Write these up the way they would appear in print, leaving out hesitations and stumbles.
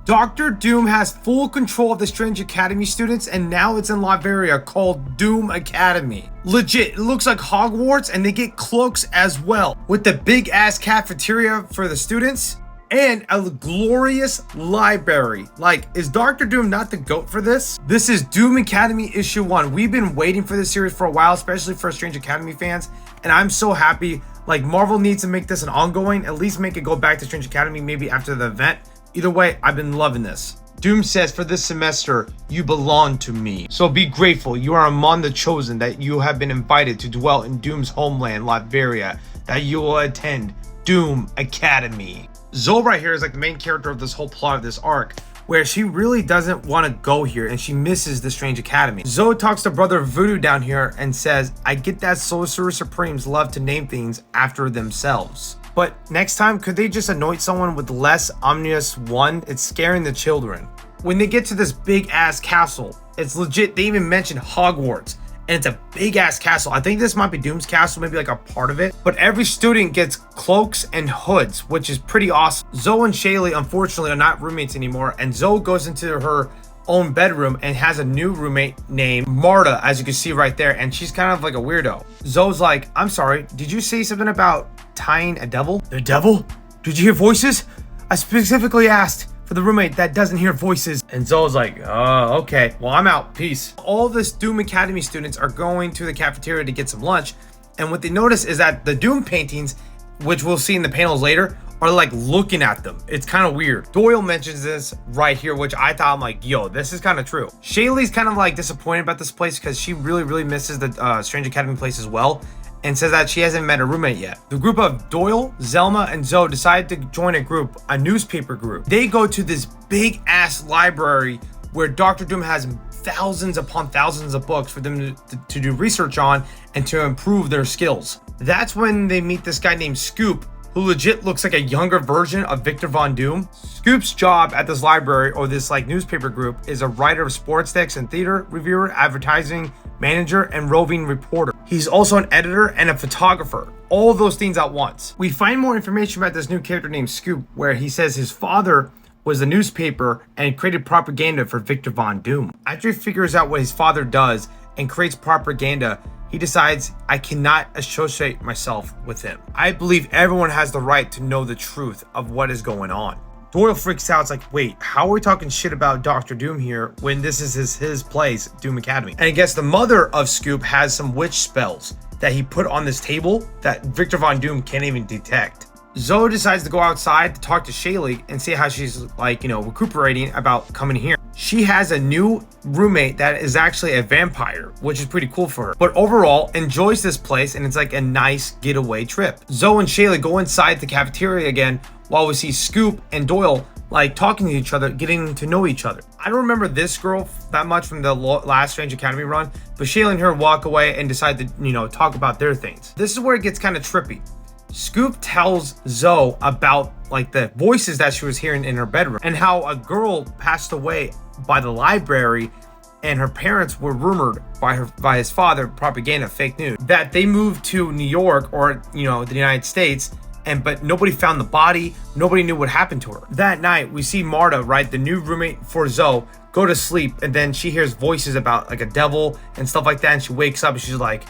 Dr. Doom has full control of the Strange Academy students, and now it's in Latveria called Doom Academy. Legit, it looks like Hogwarts, and they get cloaks as well, with the big ass cafeteria for the students and a glorious library. Like, is Dr. Doom not the GOAT for this? This is Doom Academy issue 1. We've been waiting for this series for a while, especially for Strange Academy fans, and I'm so happy. Like, Marvel needs to make this an ongoing, at least make it go back to Strange Academy maybe after the event. Either way, I've been loving this. Doom says, for this semester, you belong to me. So be grateful you are among the chosen, that you have been invited to dwell in Doom's homeland, Latveria, that you will attend Doom Academy. Zoe right here is like the main character of this whole plot of this arc, where she really doesn't want to go here and she misses the Strange Academy. Zoe talks to Brother Voodoo down here and says, I get that Sorcerer Supremes love to name things after themselves. But next time, could they just anoint someone with less ominous one? It's scaring the children. When they get to this big ass castle, it's legit. They even mention Hogwarts, and it's a big ass castle. I think this might be Doom's castle, maybe like a part of it. But every student gets cloaks and hoods, which is pretty awesome. Zoe and Shaylee, unfortunately, are not roommates anymore, and Zoe goes into her own bedroom and has a new roommate named Marta, as you can see right there, and she's kind of like a weirdo. Zoe's like, I'm sorry, did you say something about tying a devil? The devil? Did you hear voices? I specifically asked for the roommate that doesn't hear voices. And Zoe's like, oh, okay, well, I'm out, peace. All this Doom Academy students are going to the cafeteria to get some lunch, and what they notice is that the Doom paintings, which we'll see in the panels later, are like looking at them. It's kind of weird. Doyle mentions this right here, which I thought, I'm like, yo, this is kind of true. Shaylee's kind of like disappointed about this place because she really misses the Strange Academy place as well, and says that she hasn't met a roommate yet. The group of Doyle, Zelma, and Zoe decide to join a newspaper group. They go to this big ass library where Dr. Doom has thousands upon thousands of books for them to do research on and to improve their skills. That's when they meet this guy named Scoop, who legit looks like a younger version of Victor Von Doom. Scoop's job at this library, or this like newspaper group, is a writer of sports decks and theater reviewer, advertising manager, and roving reporter. He's also an editor and a photographer, all of those things at once. We find more information about this new character named Scoop, where he says his father was a newspaper and created propaganda for Victor Von Doom. After he figures out what his father does and creates propaganda, he decides, I cannot associate myself with him. I believe everyone has the right to know the truth of what is going on. Doyle freaks out. It's like, wait, how are we talking shit about Dr. Doom here when this is his place, Doom Academy? And I guess the mother of Scoop has some witch spells that he put on this table that Victor Von Doom can't even detect. Zoe decides to go outside to talk to Shaylee and see how she's like, recuperating about coming here. She has a new roommate that is actually a vampire, which is pretty cool for her. But overall, enjoys this place, and it's like a nice getaway trip. Zoe and Shaylee go inside the cafeteria again while we see Scoop and Doyle like talking to each other, getting to know each other. I don't remember this girl that much from the last Strange Academy run, but Shaylee and her walk away and decide to, talk about their things. This is where it gets kind of trippy. Scoop tells Zoe about like the voices that she was hearing in her bedroom and how a girl passed away by the library, and her parents were rumored by his father, propaganda, fake news, that they moved to New York or the United States, but nobody found the body. Nobody knew what happened to her. That night we see Marta, right, the new roommate for Zoe, go to sleep, and then she hears voices about like a devil and stuff like that, and she wakes up and she's like,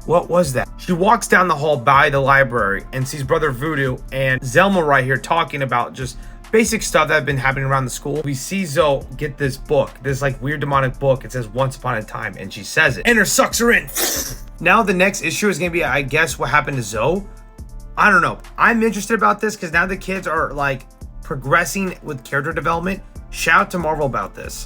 what was that? She walks down the hall by the library and sees Brother Voodoo and Zelma right here talking about just basic stuff that have been happening around the school. We see Zoe get this book, this like weird demonic book. It says Once Upon a Time, and she says it. Enter sucks her in. Now the next issue is gonna be, I guess, what happened to Zoe. I don't know. I'm interested about this because now the kids are like progressing with character development. Shout out to Marvel about this.